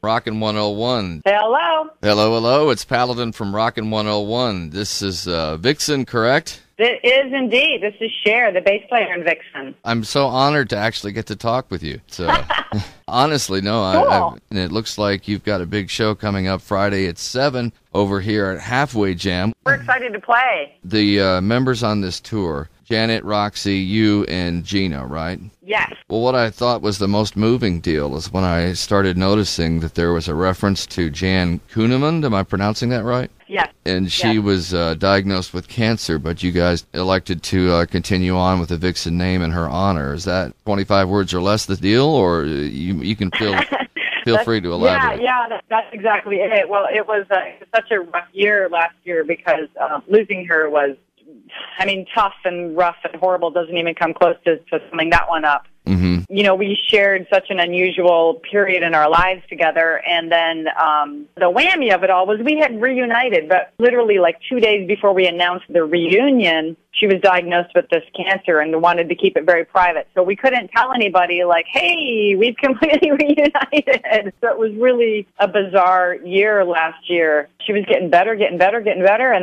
Rockin 101. Hello. Hello. It's Paladin from Rockin 101. This is Vixen, correct? It is indeed. This is Cher, the bass player in Vixen. I'm so honored to actually get to talk with you. Honestly, no. Cool. And it looks like you've got a big show coming up Friday at 7 over here at Halfway Jam. We're excited to play. The members on this tour, Janet, Roxy, you, and Gina, right? Yes. Well, what I thought was the most moving deal is when I started noticing that there was a reference to Jan Kuehnemund. Am I pronouncing that right? Yes. And she was diagnosed with cancer, but you guys elected to continue on with the Vixen name in her honor. Is that 25 words or less the deal, or you can feel free to elaborate? Yeah, that's exactly it. Well, it was such a rough year last year because losing her was, tough and rough and horrible. Doesn't even come close to summing that one up. Mm-hmm. You know, we shared such an unusual period in our lives together, and then the whammy of it all was we had reunited, but literally like 2 days before we announced the reunion, she was diagnosed with this cancer and wanted to keep it very private. So we couldn't tell anybody, like, hey, we've completely reunited. So it was really a bizarre year last year. She was getting better, and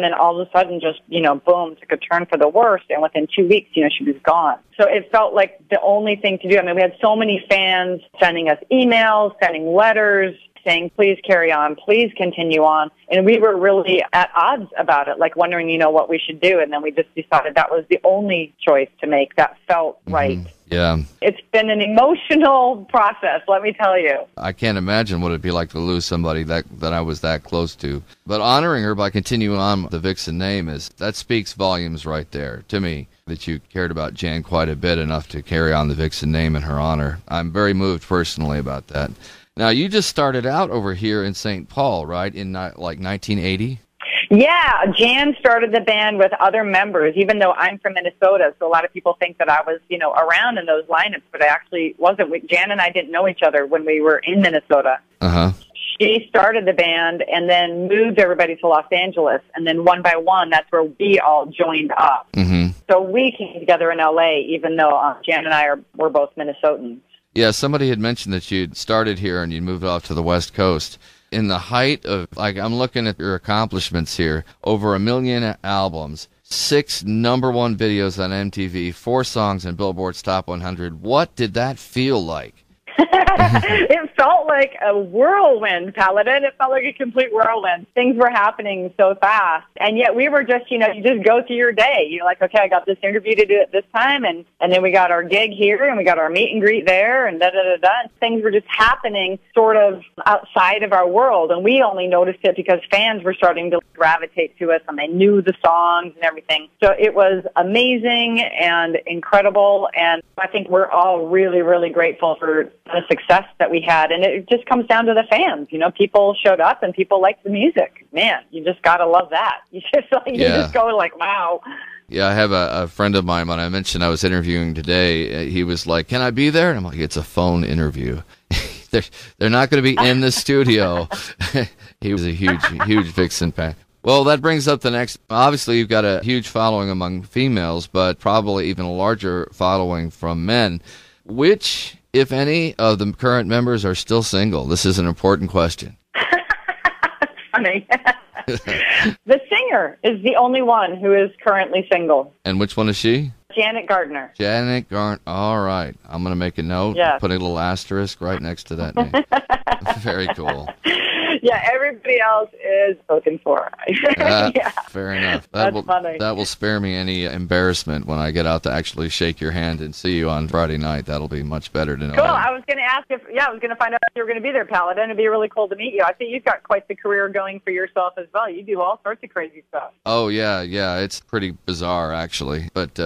then all of a sudden just, boom, took a turn for the worst, and within 2 weeks, she was gone. So it felt like the only thing to do. We had so many fans sending us emails, sending letters, saying, please carry on, please continue on. And we were really at odds about it, like wondering, what we should do. And then we just decided that was the only choice to make that felt right. Yeah. It's been an emotional process, let me tell you. I can't imagine what it'd be like to lose somebody that I was that close to. But honoring her by continuing on with the Vixen name, that speaks volumes right there to me, that you cared about Jan quite a bit enough to carry on the Vixen name in her honor. I'm very moved personally about that. Now, you just started out over here in St. Paul, right, in like 1980? Yeah, Jan started the band with other members, even though I'm from Minnesota. So a lot of people think that I was, around in those lineups, but I actually wasn't. Jan and I didn't know each other when we were in Minnesota. Uh-huh. She started the band and then moved everybody to Los Angeles. And then one by one, that's where we all joined up. Mm-hmm. So we came together in L.A., even though Jan and I were both Minnesotans. Yeah, somebody had mentioned that you'd started here and you moved off to the West Coast. In the height of, I'm looking at your accomplishments here, over 1 million albums, 6 #1 videos on MTV, 4 songs in Billboard's Top 100. What did that feel like? It felt like a whirlwind, Paladin. It felt like a complete whirlwind. Things were happening so fast. And yet we were just, you just go through your day. You're like, okay, I got this interview to do at this time, and then we got our gig here, and we got our meet and greet there, and da-da-da-da. And things were just happening sort of outside of our world. And we only noticed it because fans were starting to gravitate to us, and they knew the songs and everything. So it was amazing and incredible, and I think we're all really, really grateful for the success that we had, and it just comes down to the fans. People showed up and people liked the music. Man, you just gotta love that. You just go like, wow. Yeah, I have a friend of mine, when I mentioned I was interviewing today, he was like, can I be there? And I'm like, it's a phone interview. They're not going to be in the studio. He was a huge Vixen fan. Well, that brings up the next. Obviously, you've got a huge following among females, but probably even a larger following from men. Which, if any, of the current members are still single? This is an important question. Funny. The singer is the only one who is currently single. And which one is she? Janet Gardner. Janet Gardner. All right. I'm going to make a note. Yeah. Put a little asterisk right next to that name. Very cool. Yeah, everybody else is spoken for. Yeah. Fair enough. That's funny. That will spare me any embarrassment when I get out to actually shake your hand and see you on Friday night. That'll be much better to know. Cool. I was going to ask I was going to find out if you were going to be there, Paladin. It'd be really cool to meet you. I think you've got quite the career going for yourself as well. You do all sorts of crazy stuff. Oh, yeah. It's pretty bizarre, actually. But,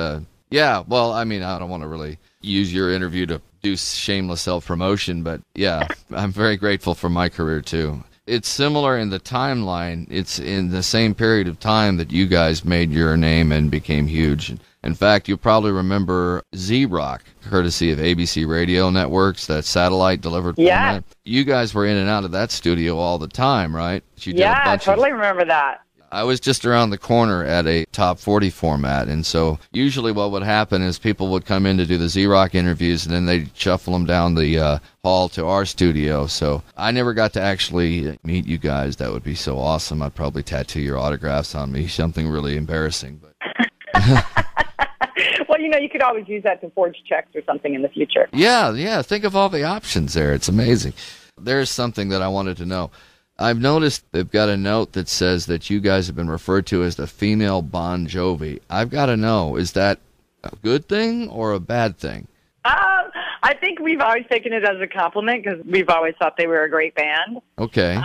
yeah, well, I don't want to really use your interview to do shameless self-promotion, but, yeah, I'm very grateful for my career, too. It's similar in the timeline. It's in the same period of time that you guys made your name and became huge. In fact, you probably remember Z-Rock, courtesy of ABC Radio Networks, that satellite delivered format. You guys were in and out of that studio all the time, right? I totally remember that. I was just around the corner at a top 40 format, and so usually what would happen is people would come in to do the Z-Rock interviews, and then they'd shuffle them down the hall to our studio. So I never got to actually meet you guys. That would be so awesome. I'd probably tattoo your autographs on me, something really embarrassing. But Well, you could always use that to forge checks or something in the future. Yeah. Think of all the options there. It's amazing. There's something that I wanted to know. I've noticed they've got a note that says that you guys have been referred to as the Female Bon Jovi. I've got to know, is that a good thing or a bad thing? I think we've always taken it as a compliment because we've always thought they were a great band. Okay.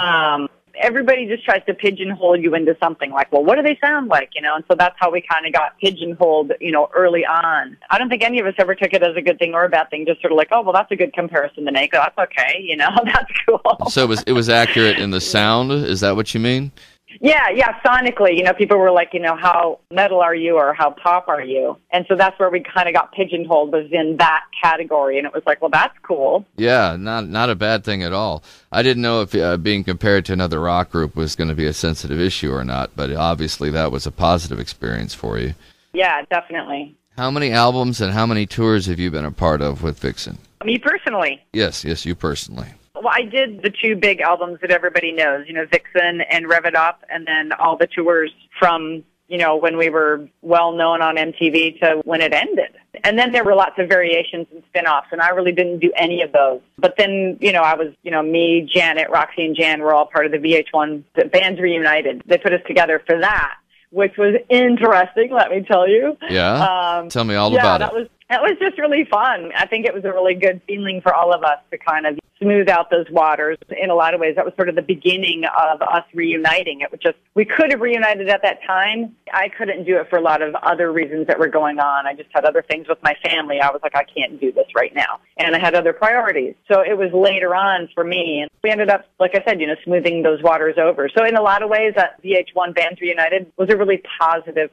Everybody just tries to pigeonhole you into something like, well, what do they sound like, and so that's how we kind of got pigeonholed, early on. I don't think any of us ever took it as a good thing or a bad thing, just sort of like, oh, well, that's a good comparison to make. That's okay, that's cool. So it was accurate in the sound? Is that what you mean? Yeah, sonically, people were like, how metal are you or how pop are you? And so that's where we kind of got pigeonholed, was in that category, and it was like, well, that's cool. Yeah, not a bad thing at all. I didn't know if being compared to another rock group was going to be a sensitive issue or not, but obviously that was a positive experience for you. Yeah, definitely. How many albums and how many tours have you been a part of with Vixen? Me personally? Yes, you personally. Well, I did the two big albums that everybody knows, Vixen and Rev It Up, and then all the tours from, when we were well-known on MTV to when it ended. And then there were lots of variations and spin-offs, and I really didn't do any of those. But then, I was, me, Janet, Roxy, and Jan were all part of the VH1 Bands Reunited. They put us together for that, which was interesting, let me tell you. Yeah? Tell me all about it. That was just really fun. I think it was a really good feeling for all of us to kind of smooth out those waters. In a lot of ways, that was sort of the beginning of us reuniting. It was just, we could have reunited at that time. I couldn't do it for a lot of other reasons that were going on. I just had other things with my family. I was like, I can't do this right now. And I had other priorities. So it was later on for me. And we ended up, like I said, smoothing those waters over. So in a lot of ways, that VH1 Bands Reunited was a really positive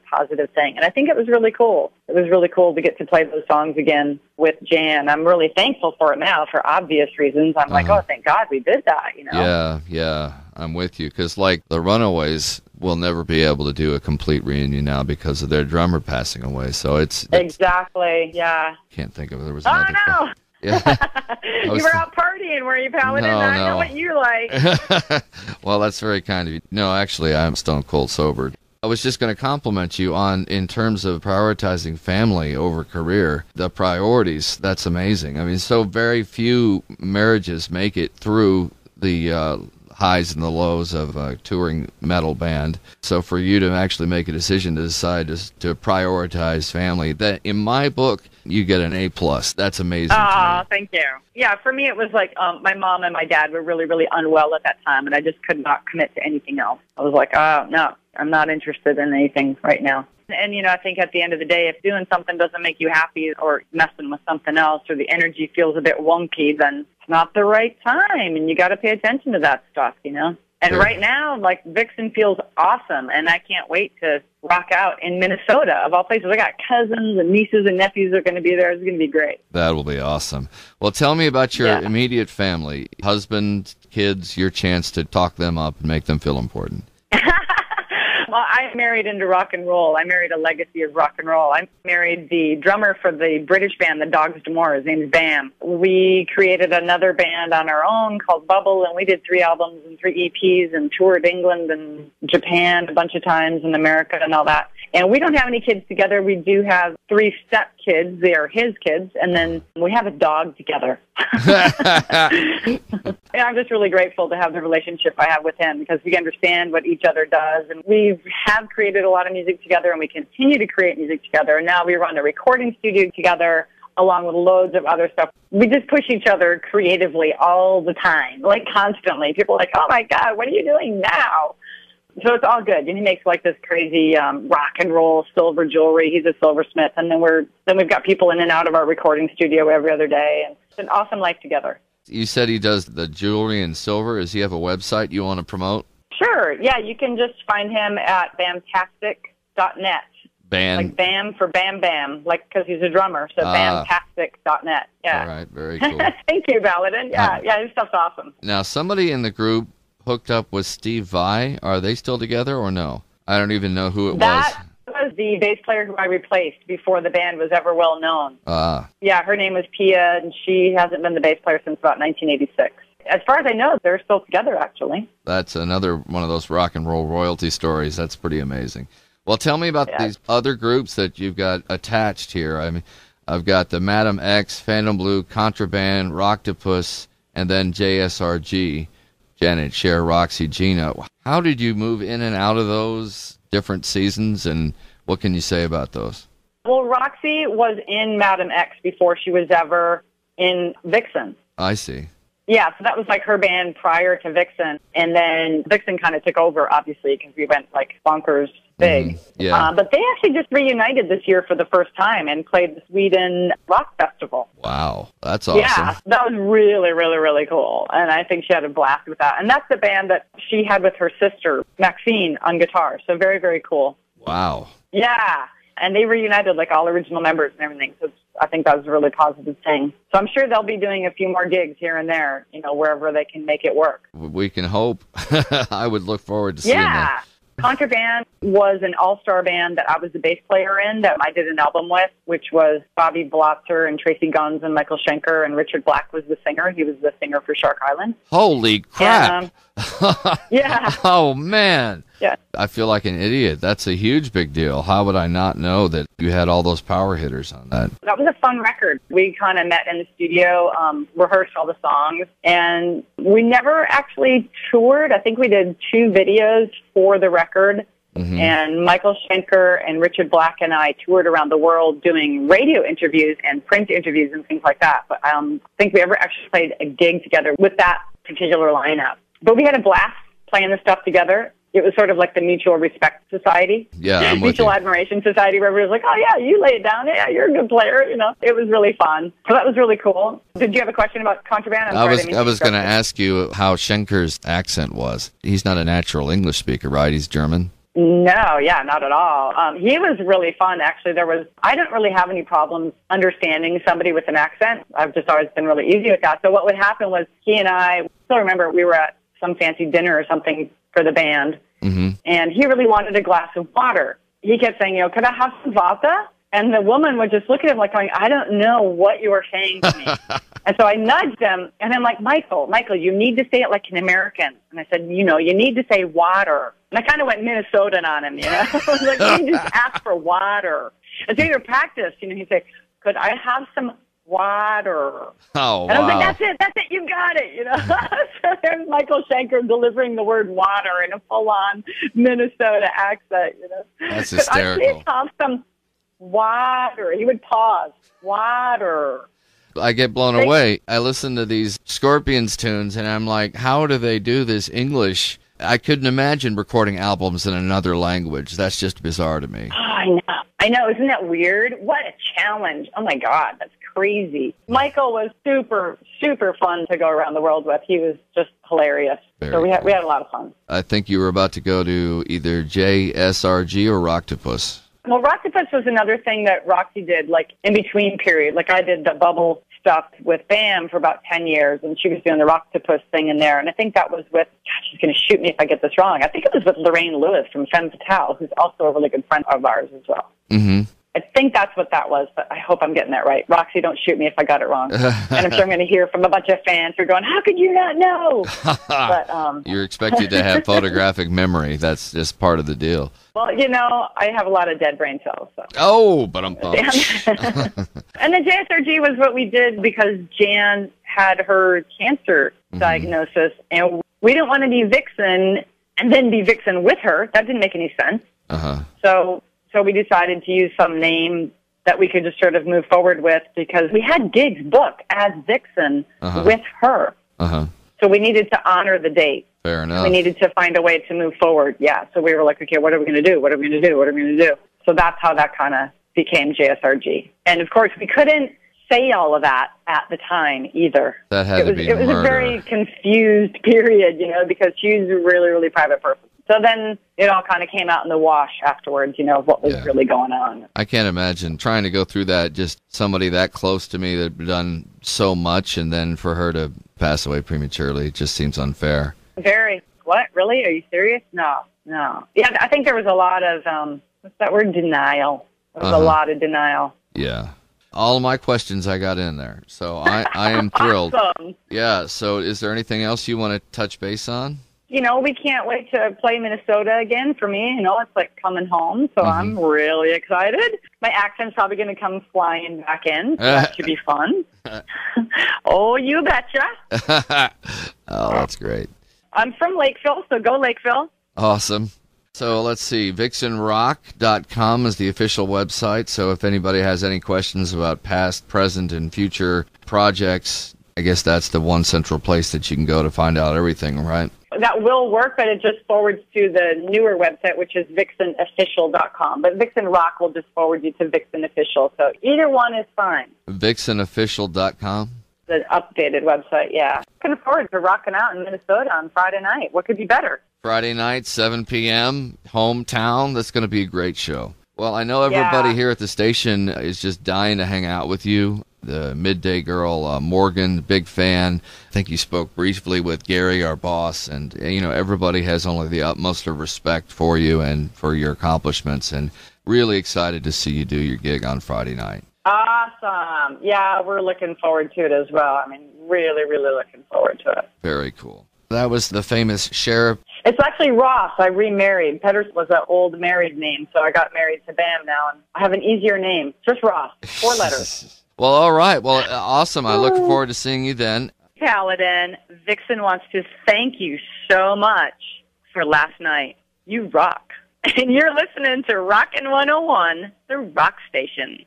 thing. And I think it was really cool. It was really cool to get to play those songs again with Jan. I'm really thankful for it now for obvious reasons. I'm like, oh, thank God we did that, Yeah, I'm with you. Because, like, the Runaways will never be able to do a complete reunion now because of their drummer passing away. So it's exactly, yeah. Can't think of it. There was another no! Yeah. You were out partying, were you, Paladin? No. I know what you like. Well, that's very kind of you. No, actually, I'm stone cold sober. I was just going to compliment you on, in terms of prioritizing family over career, the priorities. That's amazing. I mean, so very few marriages make it through the highs and the lows of a touring metal band. So for you to actually make a decision to decide to prioritize family, that in my book, you get an A+. That's amazing. Thank you. Yeah, for me it was like my mom and my dad were really, really unwell at that time, and I just could not commit to anything else. I was like, no, I'm not interested in anything right now. And, I think at the end of the day, if doing something doesn't make you happy or messing with something else or the energy feels a bit wonky, then it's not the right time, and you got to pay attention to that stuff, And Sure. Right now, like, Vixen feels awesome, and I can't wait to rock out in Minnesota, of all places. I got cousins and nieces and nephews that are going to be there. It's going to be great. That will be awesome. Well, tell me about your immediate family, husband, kids, your chance to talk them up and make them feel important. Well, I married into rock and roll. I married a legacy of rock and roll. I married the drummer for the British band, the Dogs D'Amour. His name's Bam. We created another band on our own called Bubble, and we did 3 albums and 3 EPs and toured England and Japan a bunch of times and America and all that. And we don't have any kids together. We do have 3 step-kids. They are his kids. And then we have a dog together. And I'm just really grateful to have the relationship I have with him because we understand what each other does. And we have created a lot of music together, and we continue to create music together. And now we run a recording studio together along with loads of other stuff. We just push each other creatively all the time, like constantly. People are like, oh, my God, what are you doing now? So it's all good. And he makes like this crazy rock and roll silver jewelry. He's a silversmith. And then we've got people in and out of our recording studio every other day. And it's an awesome life together. You said he does the jewelry and silver. Does he have a website you want to promote? Sure. Yeah, you can just find him at bamtastic.net. Like Bam for Bam Bam, like because he's a drummer. So bamtastic.net. Yeah. All right. Very cool. Thank you, Paladin. Yeah, his stuff's awesome. Now, somebody in the group hooked up with Steve Vai. Are they still together or no? I don't even know who it That was the bass player who I replaced before the band was ever well known. Yeah, her name was Pia, and she hasn't been the bass player since about 1986. As far as I know, they're still together, actually. That's another one of those rock and roll royalty stories. That's pretty amazing. Well, tell me about these other groups that you've got attached here. I mean, I've got the Madam X, Phantom Blue, Contraband, Rocktopus, and then JSRG, Janet, Cher, Roxy, Gina. How did you move in and out of those different seasons, and what can you say about those? Well, Roxy was in Madam X before she was ever in Vixen. I see. Yeah, so that was like her band prior to Vixen, and then Vixen kind of took over, obviously, because we went like bonkers big. Yeah. But they actually just reunited this year for the first time and played the Sweden Rock Festival. Wow, that's awesome. Yeah, that was really, really, really cool, and I think she had a blast with that. And that's the band that she had with her sister, Maxine, on guitar, so very, very cool. Wow. Yeah, and they reunited like all original members and everything, so I think that was a really positive thing. So I'm sure they'll be doing a few more gigs here and there, you know, wherever they can make it work. We can hope. I would look forward to seeing that. Contraband was an all-star band that I was the bass player in that I did an album with, which was Bobby Blotzer and Tracy Guns and Michael Schenker, and Richard Black was the singer. He was the singer for Shark Island. Holy crap. And, yeah. Oh, man. Yeah. I feel like an idiot. That's a huge big deal. How would I not know that you had all those power hitters on that? That was a fun record. We kind of met in the studio, rehearsed all the songs, and we never actually toured. I think we did 2 videos for the record, and Michael Schenker and Richard Black and I toured around the world doing radio interviews and print interviews and things like that. But I don't think we ever actually played a gig together with that particular lineup. But we had a blast playing the stuff together. It was sort of like the Mutual Respect Society. Yeah, I'm with Mutual you. Admiration Society, where everybody was like, oh, yeah, you lay it down. Yeah, you're a good player. You know, it was really fun. So that was really cool. Did you have a question about Contraband? I was going to ask you how Schenker's accent was. He's not a natural English speaker, right? He's German? No, yeah, not at all. He was really fun, actually. I don't really have any problems understanding somebody with an accent. I've just always been really easy with that. So what would happen was he and I still remember we were at some fancy dinner or something for the band, and he really wanted a glass of water. He kept saying, you know, could I have some vodka? And the woman would just look at him like going, I don't know what you are saying to me. And so I nudged him, and I'm like, Michael, you need to say it like an American. And I said, you know, you need to say water. And I kind of went Minnesotan on him, you know. I was like, you just ask for water. And so he would practice, you know, he'd say, could I have some water? Oh, and I was like, that's it, you got it, you know. So there's Michael Schenker delivering the word water in a full-on Minnesota accent, you know. That's Could I hysterical. please have some water? He would pause. Water. I get blown away. I listen to these Scorpions tunes, and I'm like, how do they do this English? I couldn't imagine recording albums in another language. That's just bizarre to me. Oh, I know. Isn't that weird? What a challenge. Oh, my God. That's crazy. Michael was super, super fun to go around the world with. He was just hilarious. So we had a lot of fun. I think you were about to go to either JSRG or Rocktopus. Well, Rocktopus was another thing that Roxy did, like, in between period. Like, I did the bubble stuff with BAM for about 10 years, and she was doing the Rocktopus thing in there. And I think that was with, gosh, she's going to shoot me if I get this wrong. I think it was with Lorraine Lewis from Femme Fatale, who's also a really good friend of ours as well. I think that's what that was, but I hope I'm getting that right. Roxy, don't shoot me if I got it wrong. And I'm sure I'm going to hear from a bunch of fans who are going, how could you not know? But you're expected to have photographic memory. That's just part of the deal. Well, you know, I have a lot of dead brain cells. So. Oh, but I'm And the JSRG was what we did because Jan had her cancer diagnosis, and we didn't want to be Vixen and then be Vixen with her. That didn't make any sense. So we decided to use some name that we could just sort of move forward with because we had gigs booked as Vixen with her. So we needed to honor the date. Fair enough. We needed to find a way to move forward. Yeah. So we were like, okay, what are we going to do? What are we going to do? What are we going to do? So that's how that kind of became JSRG. And of course, we couldn't say all of that at the time either. That had to be It was a very confused period, you know, because she's a really, really private person. So then it all kind of came out in the wash afterwards, you know, of what was really going on. I can't imagine trying to go through that, just somebody that close to me that had done so much, and then for her to pass away prematurely, it just seems unfair. Very. What? Really? Are you serious? No. No. Yeah, I think there was a lot of, what's that word? Denial. There was a lot of denial. Yeah. All of my questions I got in there. So I am thrilled. Awesome. Yeah. So is there anything else you want to touch base on? You know, we can't wait to play Minnesota again. For me, you know, it's like coming home, so I'm really excited. My accent's probably going to come flying back in, so that should be fun. Oh, you betcha. Oh, that's great. I'm from Lakeville, so go Lakeville. Awesome. So let's see, vixenrock.com is the official website, so if anybody has any questions about past, present, and future projects, I guess that's the one central place that you can go to find out everything, right? That will work, but it just forwards to the newer website, which is vixenofficial.com. But Vixen Rock will just forward you to Vixen Official. So either one is fine. Vixenofficial.com? The updated website, yeah. Looking forward to rocking out in Minnesota on Friday night. What could be better? Friday night, 7 p.m., hometown. That's going to be a great show. Well, I know everybody here at the station is just dying to hang out with you. The Midday Girl, Morgan, big fan. I think you spoke briefly with Gary, our boss, and, you know, everybody has only the utmost of respect for you and for your accomplishments, and really excited to see you do your gig on Friday night. Awesome. Yeah, we're looking forward to it as well. I mean, really, really looking forward to it. Very cool. That was the famous Share. It's actually Ross. I remarried. Petters was an old married name, so I got married to Bam now, and I have an easier name. Just Ross. 4 letters. Well, all right. Well, awesome. I look forward to seeing you then. Paladin, Vixen wants to thank you so much for last night. You rock. And you're listening to Rockin' 101, the rock station.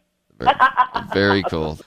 Very cool.